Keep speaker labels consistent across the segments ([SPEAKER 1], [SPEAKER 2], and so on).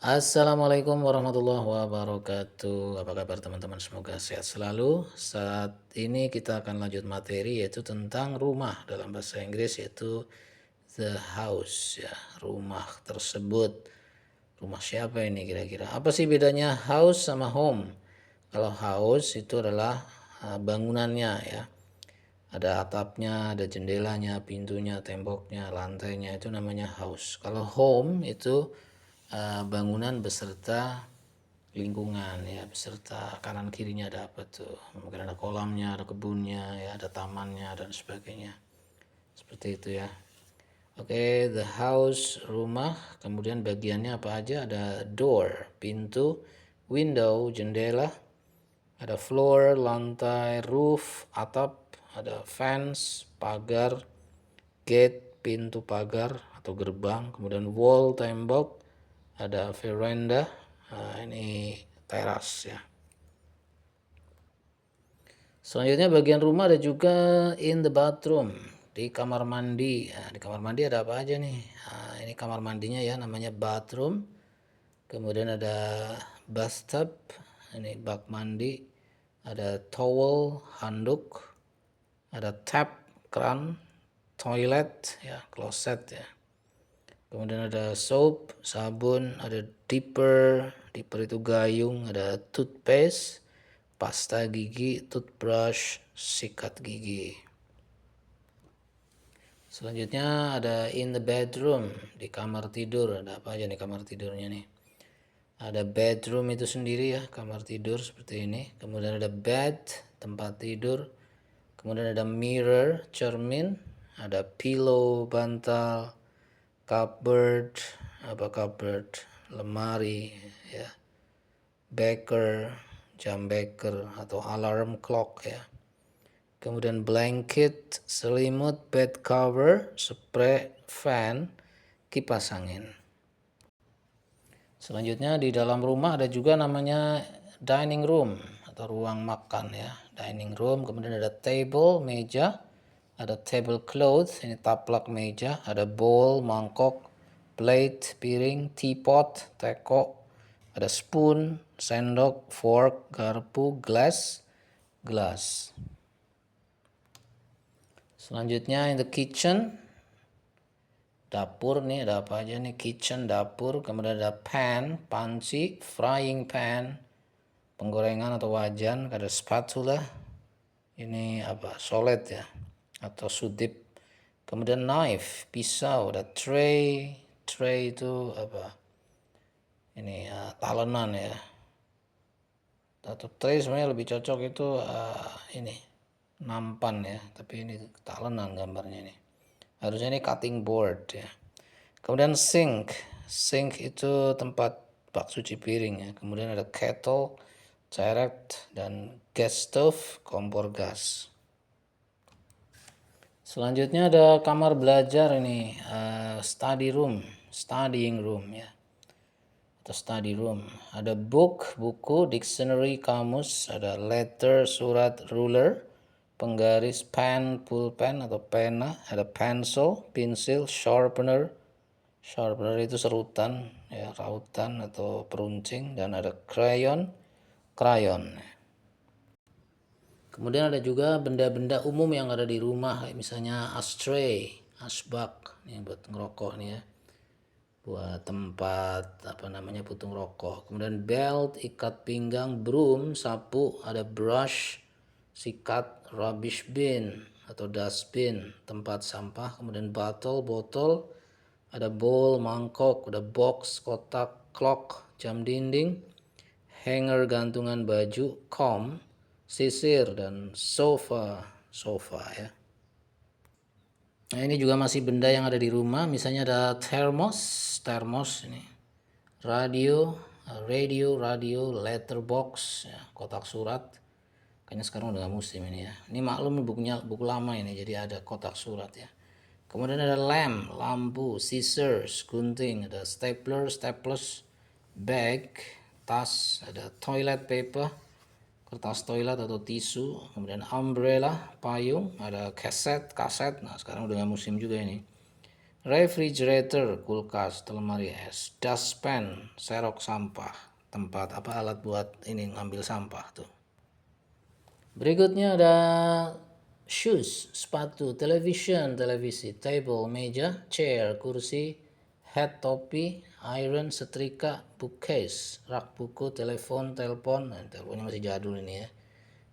[SPEAKER 1] Assalamualaikum warahmatullahi wabarakatuh. Apa kabar teman-teman? Semoga sehat selalu. Saat ini kita akan lanjut materi yaitu tentang rumah dalam bahasa Inggris yaitu the house ya, rumah tersebut. Rumah siapa ini kira-kira? Apa sih bedanya house sama home? Kalau house itu adalah bangunannya ya. Ada atapnya, ada jendelanya, pintunya, temboknya, lantainya, itu namanya house. Kalau home itu bangunan beserta lingkungan ya, beserta kanan kirinya ada apa tuh? Mungkin ada kolamnya, ada kebunnya, ya, ada tamannya dan sebagainya. Seperti itu ya. Oke, the house rumah, kemudian bagiannya apa aja? Ada door, pintu, window, jendela, ada floor, lantai, roof, atap, ada fence, pagar, gate, pintu pagar atau gerbang, kemudian wall, tembok, ada veranda, ini teras ya. Selanjutnya bagian rumah ada juga in the bathroom, di kamar mandi. Nah, di kamar mandi ada apa aja nih? Nah, ini kamar mandinya ya, namanya bathroom. Kemudian ada bathtub, ini bak mandi. Ada towel, handuk. Ada tap, keran. Toilet, ya, kloset ya. Kemudian ada soap, sabun, ada dipper, dipper itu gayung, ada toothpaste, pasta gigi, toothbrush, sikat gigi. Selanjutnya ada in the bedroom, di kamar tidur. Ada apa aja nih kamar tidurnya nih? Ada bedroom itu sendiri ya, kamar tidur seperti ini. Kemudian ada bed, tempat tidur. Kemudian ada mirror, cermin. Ada pillow, bantal. Cupboard, apa cupboard? Lemari ya. Beker, jam beker atau alarm clock ya. Kemudian blanket, selimut, bed cover, spray, fan, kipas angin. Selanjutnya di dalam rumah ada juga namanya dining room atau ruang makan ya. Dining room, kemudian ada table, meja, ada tablecloth, ini taplak meja, ada bowl, mangkok, plate, piring, teapot, teko, ada spoon, sendok, fork, garpu, glass, gelas. Selanjutnya in the kitchen, dapur nih ada apa aja nih? Kitchen, dapur, kemudian ada pan, panci, frying pan, penggorengan atau wajan, ada spatula, ini apa? Solet ya atau sudip. Kemudian knife, pisau, ada tray, tray itu apa? Ini talenan ya. Atau tray sebenarnya lebih cocok itu ini nampan ya, tapi ini talenan gambarnya ini. Harusnya ini cutting board ya. Kemudian sink, sink itu tempat bak cuci piring ya. Kemudian ada kettle, ceret, dan gas stove, kompor gas. Selanjutnya ada kamar belajar ini, study room, studying room ya, atau study room. Ada book, buku, dictionary, kamus, ada letter, surat, ruler, penggaris, pen, pulpen atau pena, ada pencil, pensil, sharpener. Sharpener itu serutan, ya, rautan atau peruncing, dan ada crayon, crayon. Kemudian ada juga benda-benda umum yang ada di rumah, misalnya ashtray, asbak, ini buat ngerokok nih ya, buat tempat apa namanya putung rokok. Kemudian belt, ikat pinggang, broom, sapu, ada brush, sikat, rubbish bin atau dustbin, tempat sampah. Kemudian botol, ada bowl, mangkok, ada box, kotak, clock, jam dinding, hanger gantungan baju, comb, sisir, dan sofa ya. Nah, ini juga masih benda yang ada di rumah, misalnya ada termos ini, radio, letterbox ya, kotak surat. Kayaknya sekarang udah gak musim ini ya. Ini maklum bukunya buku lama ini, jadi ada kotak surat ya. Kemudian ada lampu, scissors, gunting, ada staples, bag, tas, ada toilet paper, kertas toilet atau tisu, kemudian umbrella, payung, ada kaset. Nah, sekarang udah nggak musim juga ini. refrigerator, kulkas, lemari es, dustpan, serok sampah, tempat alat buat ini ngambil sampah tuh. Berikutnya ada shoes, sepatu, television, televisi, table, meja, chair, kursi, hat, topi, iron, setrika, bookcase, rak buku, telepon, teleponnya masih jadul ini ya.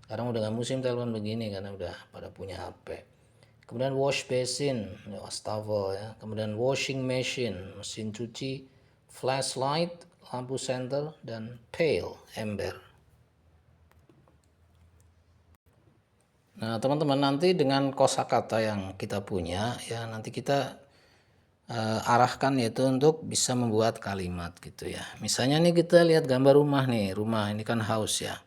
[SPEAKER 1] Sekarang udah gak musim telepon begini karena udah pada punya HP. Kemudian wash basin, wastafel ya. Kemudian washing machine, mesin cuci, flashlight, lampu senter, dan pail, ember. Nah, teman-teman, nanti dengan kosakata yang kita punya ya, nanti kita arahkan yaitu untuk bisa membuat kalimat gitu ya. Misalnya nih kita lihat gambar rumah nih, rumah ini kan house ya.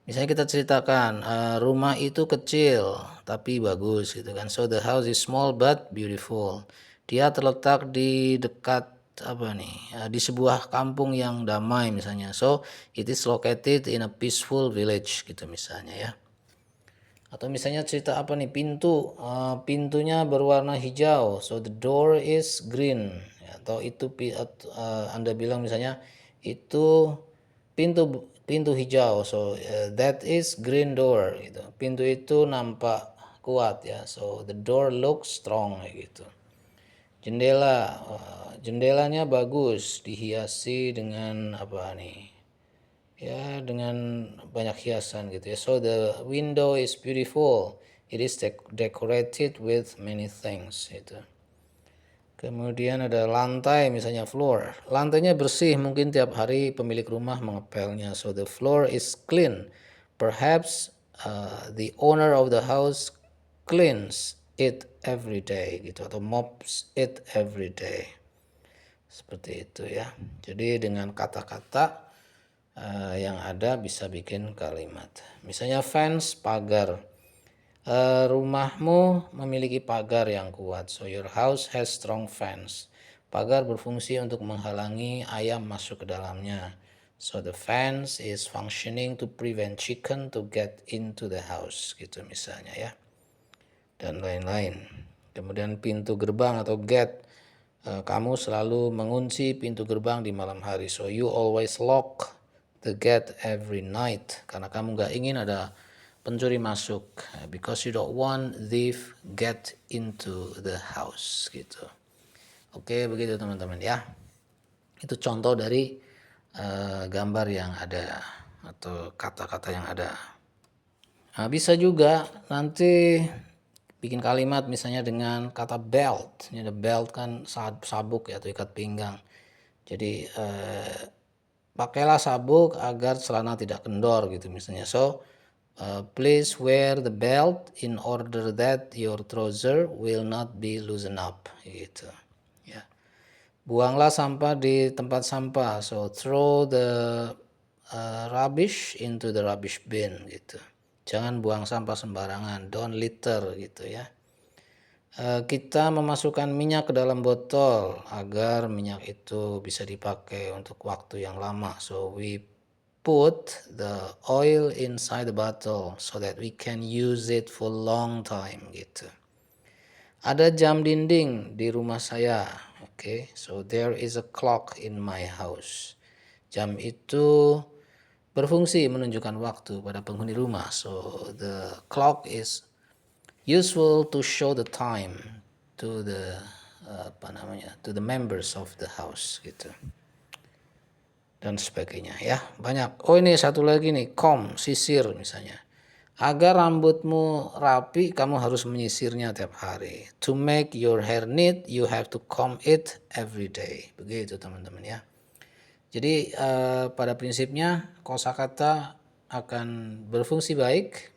[SPEAKER 1] Misalnya kita ceritakan rumah itu kecil tapi bagus gitu kan. So the house is small but beautiful. Dia terletak di dekat apa nih? Di sebuah kampung yang damai misalnya. So it is located in a peaceful village gitu misalnya ya. Atau misalnya cerita apa nih, pintunya berwarna hijau, so the door is green. Atau itu Anda bilang misalnya itu pintu hijau, so that is green door gitu. Pintu itu nampak kuat ya, so the door looks strong gitu. Jendelanya bagus, dihiasi dengan apa nih, ya dengan banyak hiasan gitu ya. So the window is beautiful, it is decorated with many things gitu. Kemudian ada lantai misalnya floor, lantainya bersih, mungkin tiap hari pemilik rumah mengepelnya. So the floor is clean, perhaps the owner of the house cleans it every day gitu, atau mops it every day. Seperti itu ya. Jadi dengan kata-kata yang ada bisa bikin kalimat. Misalnya fence, pagar. Rumahmu memiliki pagar yang kuat. So your house has strong fence. Pagar berfungsi untuk menghalangi ayam masuk ke dalamnya. So the fence is functioning to prevent chicken to get into the house. Gitu misalnya ya. Dan lain-lain. Kemudian pintu gerbang atau gate. Kamu selalu mengunci pintu gerbang di malam hari. So you always lock the gate every night. Karena kamu gak ingin ada pencuri masuk, because you don't want thief get into the house gitu. Oke, begitu teman-teman ya. Itu contoh dari gambar yang ada atau kata-kata yang ada. Nah, bisa juga nanti bikin kalimat misalnya dengan kata belt. Ini ada belt kan sabuk ya, atau ikat pinggang. Jadi pakailah sabuk agar celana tidak kendor gitu misalnya. So please wear the belt in order that your trouser will not be loosened up gitu ya. Buanglah sampah di tempat sampah, so throw the rubbish into the rubbish bin gitu. Jangan buang sampah sembarangan, don't litter gitu ya. Kita memasukkan minyak ke dalam botol agar minyak itu bisa dipakai untuk waktu yang lama, so we put the oil inside the bottle so that we can use it for long time gitu. Ada jam dinding di rumah saya. Okay, so there is a clock in my house. Jam itu berfungsi menunjukkan waktu pada penghuni rumah. So the clock is useful to show the time to the to the members of the house gitu. Dan sebagainya ya, banyak. Oh, ini satu lagi nih, comb, sisir misalnya. Agar rambutmu rapi, kamu harus menyisirnya tiap hari. To make your hair neat, you have to comb it every day. Begitu teman-teman ya. Jadi pada prinsipnya kosakata akan berfungsi baik,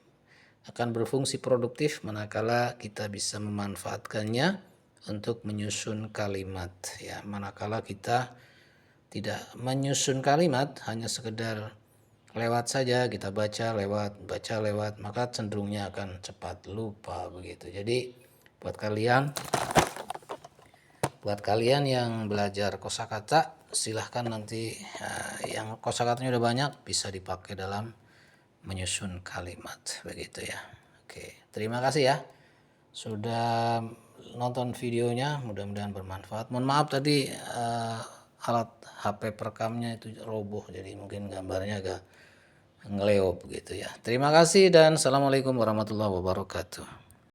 [SPEAKER 1] akan berfungsi produktif manakala kita bisa memanfaatkannya untuk menyusun kalimat ya. Manakala kita tidak menyusun kalimat, hanya sekedar lewat saja, kita baca lewat, maka cenderungnya akan cepat lupa begitu. Jadi buat kalian yang belajar kosakata, silahkan nanti yang kosakatanya udah banyak bisa dipakai dalam menyusun kalimat begitu ya. Oke, terima kasih ya sudah nonton videonya, mudah-mudahan bermanfaat. Mohon maaf tadi alat HP perekamnya itu roboh, jadi mungkin gambarnya agak ngeleo begitu ya. Terima kasih dan assalamualaikum warahmatullahi wabarakatuh.